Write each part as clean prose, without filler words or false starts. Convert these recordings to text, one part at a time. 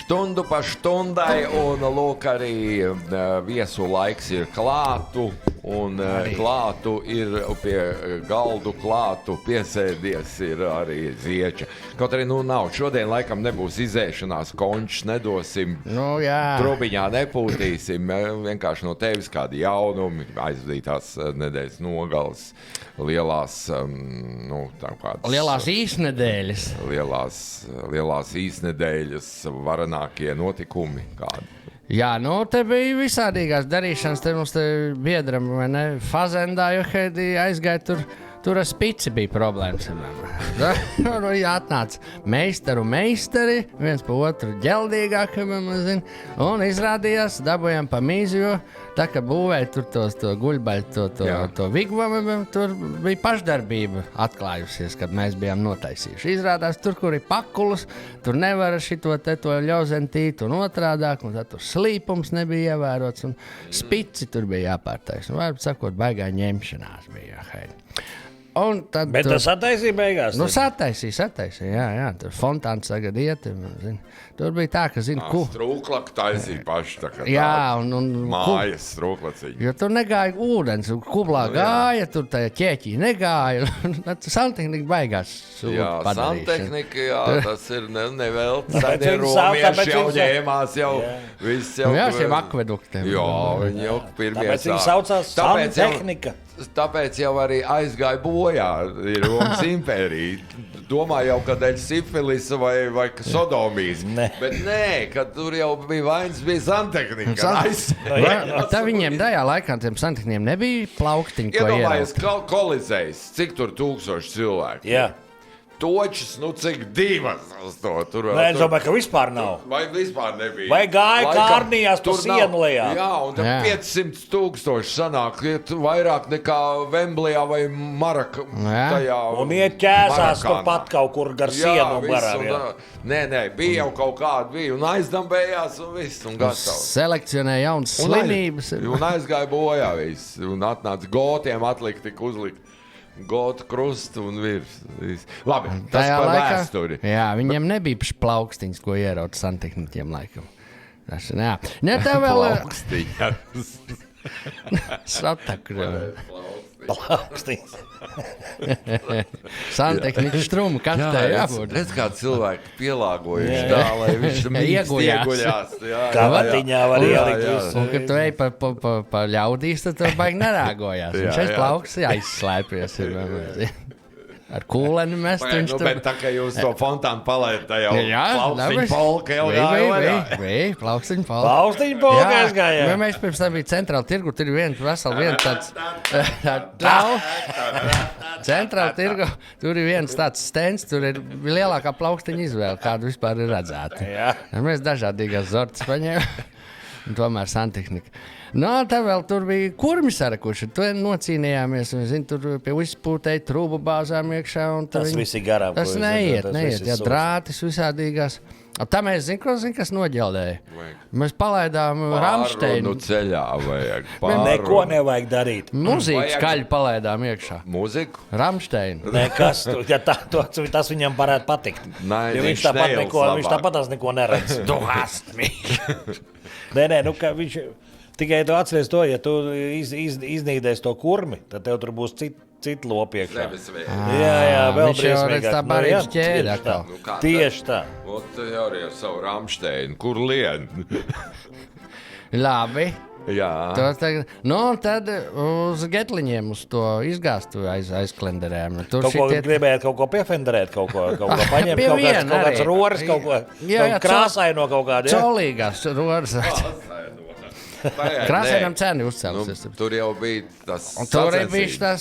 Stundu pa stundai, un lūk arī viesu laiks ir klātu, un klātu ir pie galdu klātu piesēdies ir arī Zieča. Kaut arī, nav, šodien laikam nebūs izēšanās, končs nedosim, trubiņā nepūtīsim, vienkārši no tevis kādi jaunumi, aizdītās nedēļas nogales, lielās, lielās īsnedēļas. Lielās īsnedēļas varanākie notikumi kādi. Jā, te bija visādīgās darīšanas, te mums biedram, vai ne, Fazendā, jo aizgāja tur ar spici bija problēmas. Atnāca meistari, viens pa otru ģeldīgāk, un izrādījās, dabujām pa mīzi, jo tā, ka būvēja tur to guļbaļu, to vigvamu, tur bija pašdarbība atklājusies, kad mēs bijām notaisījuši. Izrādās, tur, kur ir pakulas, tur nevar šito to ļauzentītu un otrādāk, un tur slīpums nebija ievērots, un spici tur bija jāpārtais. Un, varbūt sakot, baigā ņemšanās bija. Bet tas sataisīja beigās? Sataisīja, jā. Tur fontāns tagad iet. Tur bija tā, ka, strūklaku taisīja paši tā kā un mājas strūklacīgi. Jo tur negāja ūdens, kublā gāja, tur tajā ķēķī negāja. Santehnika baigās padarīšana. Santehnika, tas ir nevēlts. Sadie romieši jau ņēmās viss jau. Jā, šiem akveduktiem. Jā, viņi jau pirmie tāpēc viņi saucās Santehnika. Tāpēc jau arī aizgāja bojā Romas impērija. Domāju jau, ka dēļ sifilisa vai sodomijas. Bet nē, kad tur jau bija vainas, bija santehnika. Tā viņiem tajā laikā tiem santehnikiem nebija plauktiņi, ko iedomājies kolizējs, cik tur 1000 cilvēku. Jā. Točs, cik divas uz to tur vēl. Nē, es domāju, ka vispār nav. Vai vispār nebija. Vai gāja kārnījās pa sienu lejā. Jā, un 500,000 sanāk, vairāk nekā Vemblijā vai Maraka. Un iet ķēsās turpat kaut kur gar sienu garām. Nē, bija jau kaut kāda, un aizdambējās un viss, un gatavs. Selekcionēja jaunas slimības. Un aizgāja bojā viss, un atnāca gotiem atlikt, tik uzlikt. Gotu krustu un virs. Labi, tas par vēsturi. Jā, viņiem nebija plaukstiņas, ko ieraut santehniķiem laikam. Tas, jā. Ne, tā vēl... Plaukstiņas. Satakru. Plaukstiņas. Santehniķu strumu kastē jābūt. Redz, kā cilvēki pielāgojuši tā, lai viņš ieguļās. Kavatiņā var ielikt visu. Un, kad tu ej pa ļaudīs, tad tu baigi nerāgojās. Viņš aiz plauksts jāizslēpies. Ar kūleni mest. Bet tā, ka jūs to fontānu palaidat, tā jau plaukstiņu polka jau gāja. Bija, plaukstiņu polka. Plaukstiņu polka aizgāja. Mēs pirms tam bija centrāla tirgu, tur ir viens tāds centrāla tirgu, tur ir viens tāds stends, tur ir lielākā plaukstiņa izvēle, kādu vispār ir redzēta. Mēs dažādīgās zortas paņēmām, un tomēr santehnika. Tā vēl tur bija kurmi sarakuši. Tur nocīnījāmies. Tur pie izpūtēja trūbu bāzām iekšā. Tas viss ir garām. Tas neiet. Jā, drātis visādīgās. Tā mēs zinām, kas noģeldēja. Mēs palaidām Ramsteinu. Ceļā vajag neko nevajag darīt. Mūziku skaļi palaidām iekšā. Mūziku? Ramsteinu. Nekas. Tas viņam varētu patikt. Viņš tāpat neko neredz. Tu hastmi. Nē, ka viņš... Tikai tu atceries to, ja tu iznīdēs to kurmi, tad tev tur būs citi lopi iekšā. Jā, vēl briesmīgāk. Tā barības ķēde. Tieši tā. Jau arī ar savu Ramsteinu, kur lien. Labi. Jā. Tad uz getliņiem uz to izgāstu aizklenderējām. Kaut ko gribējāt kaut ko piefenderēt, kaut ko paņemt, kaut kāds roras, kaut ko krāsaino kaut kādu. Colīgās roras. Krāsainām cēni uzcēlusies. Tur jau bija tas sacensības. Tur ir bijis tās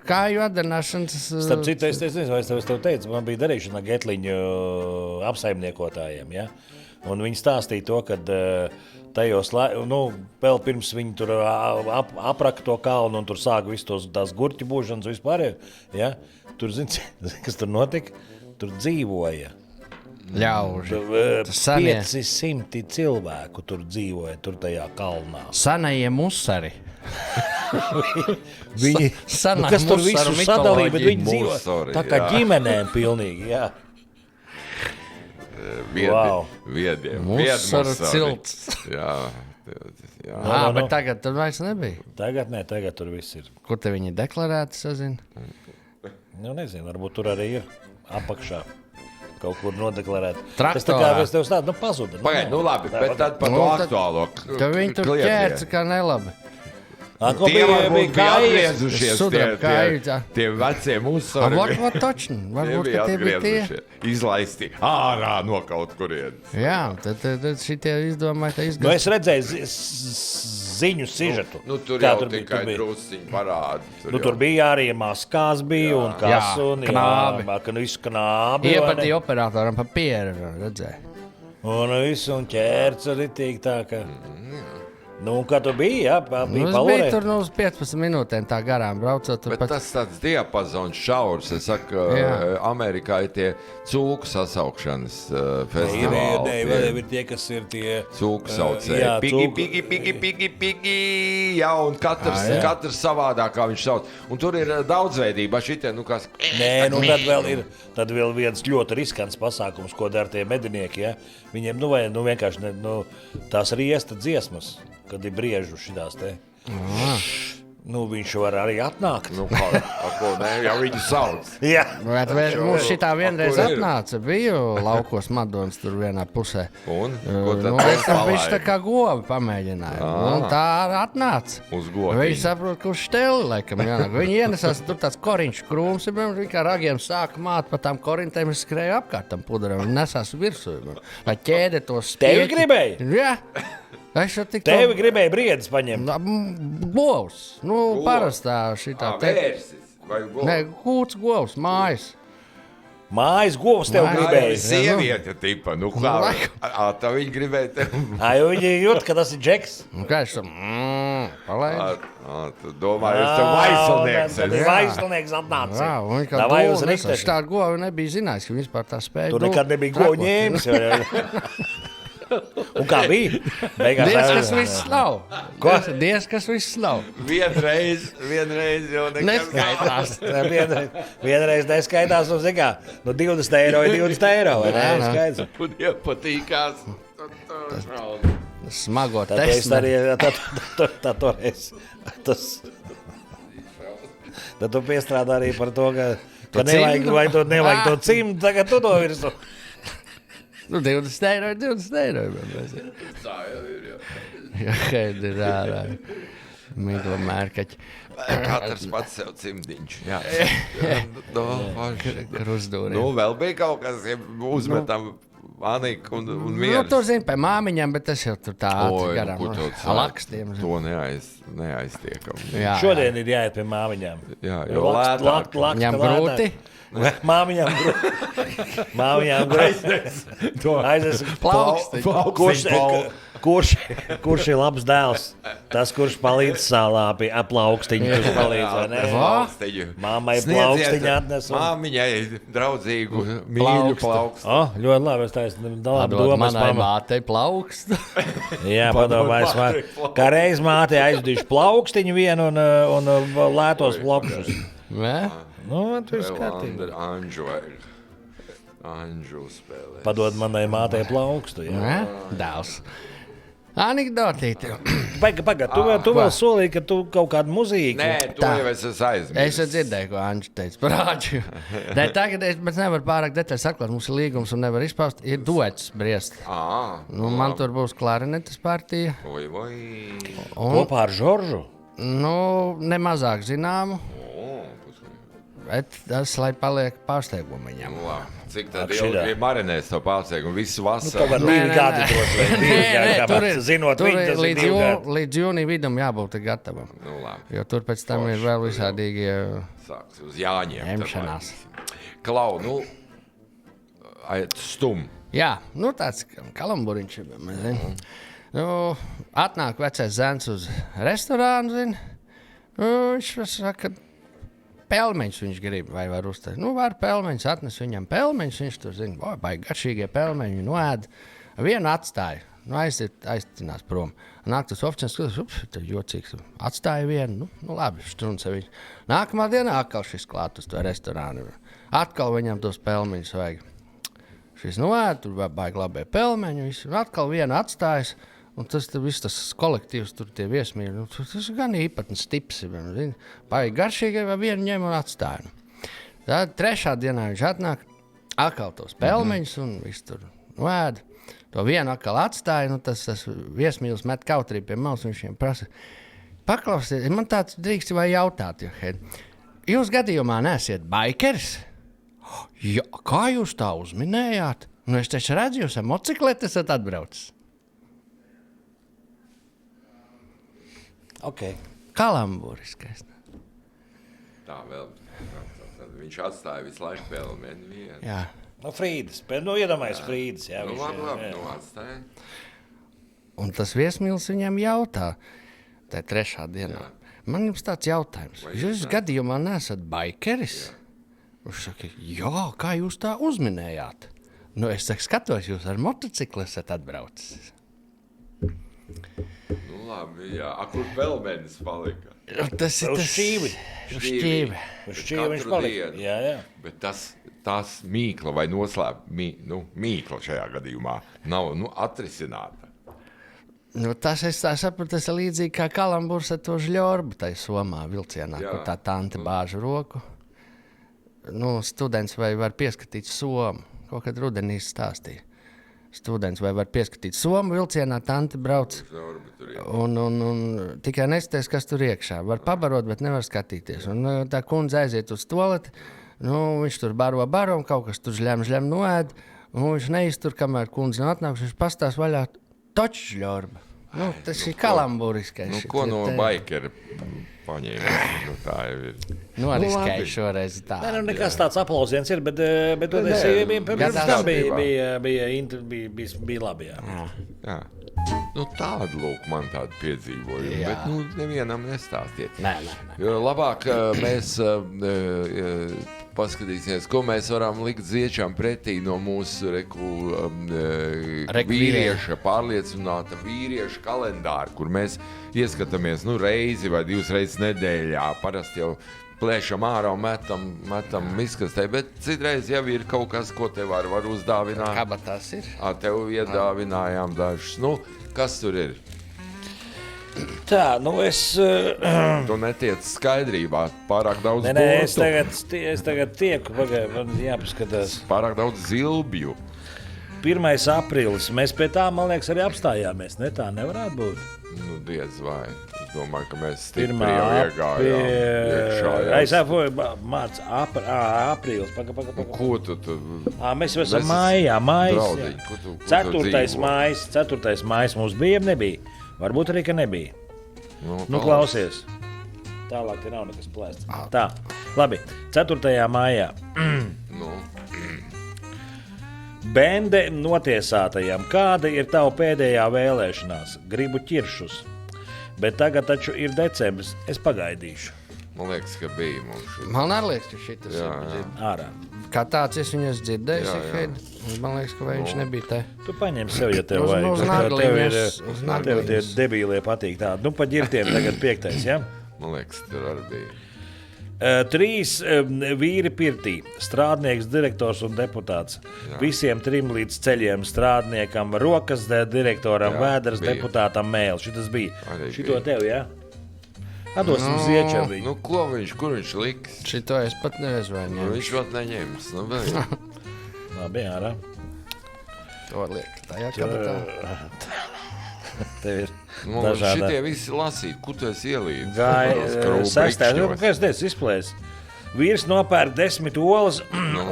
kāju atdarināšanas. Starp citu, es nezinu, vai es tev teicu, man bija darīšana getliņu apsaimniekotājiem, ja? Un viņi stāstīja to, ka tajos, vēl pirms viņi tur apraka to kalnu un tur sāka visu tās gurķu būšanas vispār, ja? Tur, zini, kas tur notika? Tur dzīvoja. Ļauži. 500 cilvēku tur dzīvoja, tur tajā kalnā. Sanajie musari. Viņi, kas tur visu sadalīja, bet viņi dzīvoja tā kā ģimenēm pilnīgi, jā. viediem. Musara cilts. Jā. Bet tagad tur vairs nebija. Tagad tur viss ir. Kur te viņi deklarēti sazina? Nu, nezinu, varbūt tur arī ir apakšā. Kaut kur nodeklarēt. Traktorā. Tas tā kā es tev stādu, pazuda. Pagaid, labi, bet tad par to aktuālo. Ka viņi tur ķērca kā nelabi. Tie varbūt bija atgriezušies, Sudrabkāji. tie vecie musori. Varbūt točni. Varbūt, ka tie bija tie. Izlaisti ārā no kaut kurienes. Jā, tad šitie izdomāja, ka Nu, es redzēju ziņu sižetu. Nu, tur Kā jau tikai drusciņi parādi. Tur bija arī maskās bija un kas un knābi. Visu knābi. Iepatīja operatoram pa pieru, redzēja. Un visu un ķērca ritīgi tā, ka... Nu, kā tu biji, jā? Es biju tur uz 15 minūtēm tā garām braucot. Bet tas tāds diapazons šaurs. Es saku, Amerikā ir tie cūku sasaukšanas festivāli. Ir tie, kas ir tie... Cūku saucēji. Pigi. Jā, un katrs savādāk, kā viņš sauc. Un tur ir daudzveidība. Šitie, kas... Nē, tad vēl viens ļoti riskants pasākums, ko dara tie medinieki, ja? Viņiem, vienkārši tās riesta dziesmas. Kad ir briežu šitās te. Viņš var arī atnākt. Ja viņi sauc. Jā. Mums šitā vienreiz atnāca. Biju laukos Madonas tur vienā pusē. Un? Viņš tā kā govi pamēģināja. Un tā atnāca. Uz govi. Viņš saprot, ka uz šteli, laikam, jānāk. Viņi ienesās, tur tāds koriņš krūms. Viņi kā ragiem sāka māt pa tām korintēm. Es skrēju apkārt tam puderam. Viņi nesās virsū. Lai ķēde to spieķi. Tevi gribēja? Jā. Tevi gribēja briedis paņemt? Govs. Parastā šitā. Vērsis vai govs? Nē, kūts govs, mājas. Mājas govs tev gribēja? Sieviete tipa. Tā viņi gribēja tev. Viņi jūt, ka tas ir džeks? Kā es tam? Palaid. Tu domāji, es tev vaislnieks. Vaislnieks atnāca. Jā, un kā govs nesas. Tā govi nebija zinājis, ka vispār tā spēja. Tu nekad nebija govu ņēmis. Un kā bija? Dievs, kas viss nav. Dievs, kas viss nav. Vienreiz jau neskaitās. Vienreiz neskaitās, un zikā, 20 eiro ir 20 eiro. Un iepatīkās. Smago testu. Tā toreiz. Tad tu piestrādā arī par to, ka nevajag to cimdu, tagad tu to virsu. 20 eiro ir 20 eiro. Tā jau ir, jā. Kad ir ārā. Migla mērkaķi. Katrs pats sev cimdiņš. Jā. Krustdūri. Vēl bija kaut kas, ja uzmetam Anika un mieras. Tur zin pie māmiņām, bet tas jau tur tā ātri garām. Lakstiem. To neaiztiekam. Šodien ir jāiet pie māmiņām. Jā, jo lētāk. Viņam grūti. Māmiņām grūti. Aizies plaukstiņu. Kurš ir labs dēls? Tas, kurš palīdz salāpi plaukstiņu, kurš palīdz, vai ne? Plaukstiņu. Māmai plaukstiņu atnes. Māmiņai draudzīgu mīļu plaukstu. Ļoti labi, es taisnu Padod manai mātei plaukstu. Jā, padomājas, kā reiz mātei aizdīšu plaukstiņu vienu un lētos plokšus. Nē? Tu esi kārtīgi. Anžu spēlē. Padod manai mātei plaukstu, jā. Nē? Dēls. Anekdotīte. Pagad, tu vēl solīji, ka tu kaut kādu muzīku. Nē, tu jau esi aizmirsis. Es dzirdēju, ko Anģis teica par Āģiju. Tagad es nevaru pārāk detaļas atklāt. Mums ir līgums un nevar izpaust. Ir duets Briest. Man tur būs klarinetes partija. Kopā ar Žoržu? Nemazāk zināmu. Tas, lai paliek pārsteigumu viņam. Cik tad ilgi marinēs to pārsteigumu visu vasaru? Kaut kā 2 gadi droši. Zinot tur viņu, tas ir 2 gadi. Līdz jūnija vidum jābūt gatavam. Jo tur pēc tam ir vēl visādīgi sāks uz Jāņiem. Ņemšanās. Klau, stum. Jā, tāds kalamburiņš. Atnāk vecais zēns uz restorānu, zin. Viņš saka, pelmeņus viņš grib, vai var uztaisīt. Var pelmeņus, atnes viņam pelmeņus, viņš tur zina, baigi garšīgie pelmeņi, noēd. Vienu atstāja, aiztinās prom. Nāk tas oficiāls, skatās, tas jocīgs, atstāja vienu, labi, štrunce viņš. Nākamā dienā atkal šis klāt uz to restorānu. Atkal viņam tos pelmeņus vajag. Šis tur baigi labie pelmeņi, visu atkal vienu atstājas. Un tas viss tas kolektīvs, tur tie viesmīļi, tas ir gan īpatns tips. Baigi garšīgi, vai vienu ņem un atstāja. Tad trešā dienā viņš atnāk, atkal tos pelmeņus un viss tur vēd. To vienu atkal atstāja, tas viesmīlis met kautrī pie malas un viņš viņiem prasa. Paklausiet, man tāds drīkst vai jautāt, jūs gadījumā neesiet baikeris? Jā, kā jūs tā uzminējāt? Nu, es taču redzu, jūs ar motocikleti esat atbraucis. Okay. Kalamburiskais. Tā vēl. Viņš atstāja visu laiku pelmeni vienu. Jā. Nu, Frīdas. Iedomājies Frīdas. Jā, labi, atstāja. Un tas viesmīlis viņam jautā, tā trešā dienā. Jā. Man jums tāds jautājums. Jūs gadījumā neesat baikeris? Viņš saka, jā, kā jūs tā uzminējāt? Nu, es skatos, jūs ar motociklu esat atbraucis. Nu, labi, jā. Kur pelmenis palika? Tas ir uz tas šķīvi. Uz šķīvi. Uz šķīvi viņš palika. Jā. Bet tas mīkla vai mīkla šajā gadījumā nav atrisināta. Nu, tas es sapratu, tas ir līdzīgi kā kalamburs ar to žļorbu tai Somā vilcienā, kur tā tante bāža roku. Nu, students vai var pieskatīt Somu, kaut kad rudenī stāstīja. Students vai var pieskatīt Somu vilcienā, tante brauc un tikai nesties, kas tur iekšā. Var pabarot, bet nevar skatīties. Un tā kundze aiziet uz toaleti, viņš tur baro un kaut kas tur žļem noēd, un viņš neiztur, kamēr kundze nav atnāks, viņš pastās vaļā toču žļorba. Nu, tas ir kalamburiskais. Nu, ko no baikeri paņēma? Tā jau ir. Nu, arī skaiši šoreiz tā. Nē, nekas tāds aplausiens ir, bet pirms tam bija labi, jā. Nu, tādu lūk, man tādu piedzīvojumu, bet nevienam nestāstiet. Nē. Jo labāk mēs paskatīsimies, ko mēs varam likt ziečām pretī no mūsu vīrieša, pārliecināta vīrieša kalendāra, kur mēs ieskatāmies reizi vai 2 reizes nedēļā. Parasti jau plēšam ārā un metam miskastē, bet citreiz jau ir kaut kas, ko tev var uzdāvināt. Kabatās ir? Tev iedāvinājām dažus. Nu, kas tur ir? Tā, es... Tu netiec skaidrībā, pārāk daudz Nē, es tagad tieku, man jāpaskatās. Pārāk daudz zilbju. 1. aprīlis, mēs pie tā, man liekas, arī apstājāmies, ne tā nevarētu būt? Nu, diez vai. Es domāju, ka mēs stipri jau iegājām iekšā. Es saproju, aprīlis, paka. Ko tu? Mēs jau esam mājā. 4. mājas mums bija, nebija. Varbūt arī, ka nebija. Nu klausies. Tālāk te nav nekas plēsts. Tā, labi. 4. mājā. Bende notiesātajam. Kāda ir tava pēdējā vēlēšanās? Gribu ķiršus. Bet tagad taču ir decembris. Es pagaidīšu. Man liekas, ka bija mums. Man arī liekas, ka šitas ir ārā. Kā tāds es viņas dzirdēju, man liekas, ka viņš nebija te. Tu paņem sev, ja tev vajag. Uz nagliņas. Tev tie debīlie patīk tādi. Nu, pa ģirtiem tagad 5. ja? Man liekas, tur arī bija. 3 vīri pirtī, strādnieks, direktors un deputāts. Visiem 3 līdz ceļiem strādniekam, rokas direktoram, vēders deputātam mēl. Šitas bija. Šito tev, jā? Atdosim ziečam viņu. Nu, kur viņš liks? Šito es pat nezinu, vai ņems. Viņš pat neņems. Labi, ārā. To liek tajā kabatā. Tev ir dažādi. Šitie visi lasīt, kur tu esi ielīdz? Gāja 6. Kas tas izplēs? Vīrs nopērk 10 olas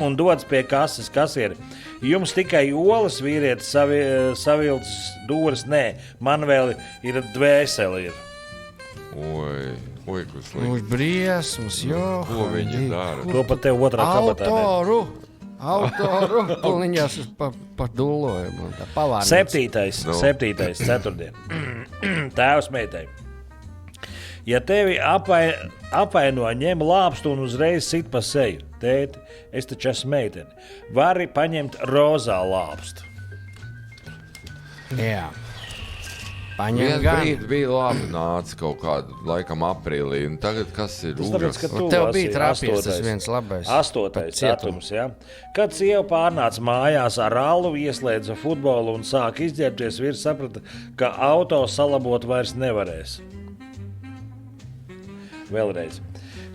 un dodas pie kases. Kasieri. Jums tikai olas, vīrietis savilcis dūras? Nē, man vēl ir dvēseli. Oi, kas liek. Mums briesmas, Ko viņi dara? To pat tev otrā kabatā. Autoru. Pulniņās par dullojumu. 7. ceturtdien. Tēvs meitai. Ja tevi apvaino, ņem lāpstu un uzreiz sit pa seju. Tēti, es taču esmu meiteni. Vari paņemt rozā lāpstu. Jā. Paņem Vienu gan. brīdi bija labi nāca kaut kādu laikam aprīlī, un tagad kas ir Tas tāpēc, ka ūžas? tu Tev lasi bija trāpies tas 8. viens labais. 8. Pat cietumu. datums, ja? Kad sieva pārnāca mājās ar alu, ieslēdza futbolu un sāka izģērbties, vīrs saprata, ka auto salabot vairs nevarēs. Vēlreiz.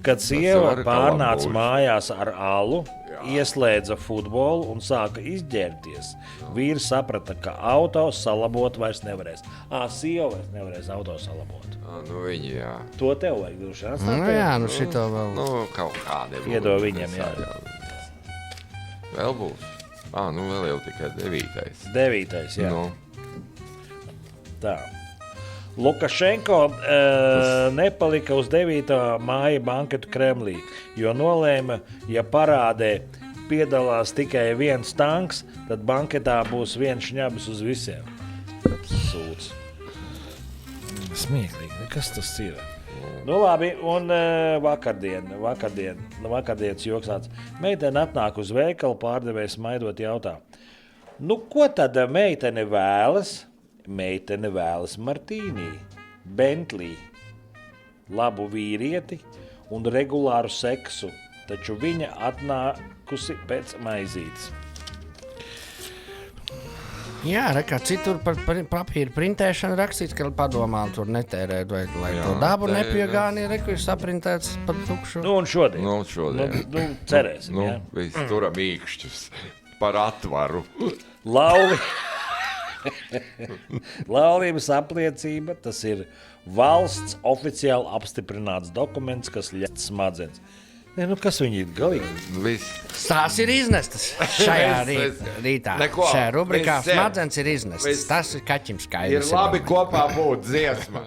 Kad sieva arī pārnāca kalambūrs. mājās ar alu, ieslēdza futbolu un sāka izģērbties, vīrs saprata, ka auto salabot vairs nevarēs. Sieva vairs nevarēs auto salabot. Nu viņi, jā. To tev vajag droši vien. Nu jā, nu šito vēl. Nu, kaut kādi. Iedod viņam, jā. Vēl būs. Nu vēl jau tikai 9. 9. jā. Nu, Tā. Lukašenko nepalika uz 9. māja banketu Kremlī, jo nolēma, ja parādē piedalās tikai viens tanks, tad banketā būs viens šņabis uz visiem. Sūds. Smieklīgi, kas tas ir? Nu labi, un vakardienas joks. Meitene atnāk uz veikalu, pārdevējs maidot jautā. Nu, ko tad meitene vēlas? Meitene vēlas Martīnī, Bentley, labu vīrieti un regulāru seksu, taču viņa atnākusi pēc maizītes. Jā, kā citur par papīra printēšanu rakstīts, ka padomā tur netērēt, lai to dabu nepiegāni, ir saprintēts par tukšu. Nu un šodien. Nu, šodien. Nu, cerēsim, Nu, jā. viss turam īkšķus par atvaru. Laulības apliecība, tas ir valsts oficiāli apstiprināts dokuments, kas ļauj smadzenes. Ne, nu kas viņi ir galīgi? Viss. Tās ir iznestas šajā rītā. Neko. Šajā rubrikā Viss, jā. smadzenes ir iznestas. Viss. Tas ir kaķim skaidrs. Ir labi kopā būt dziesma.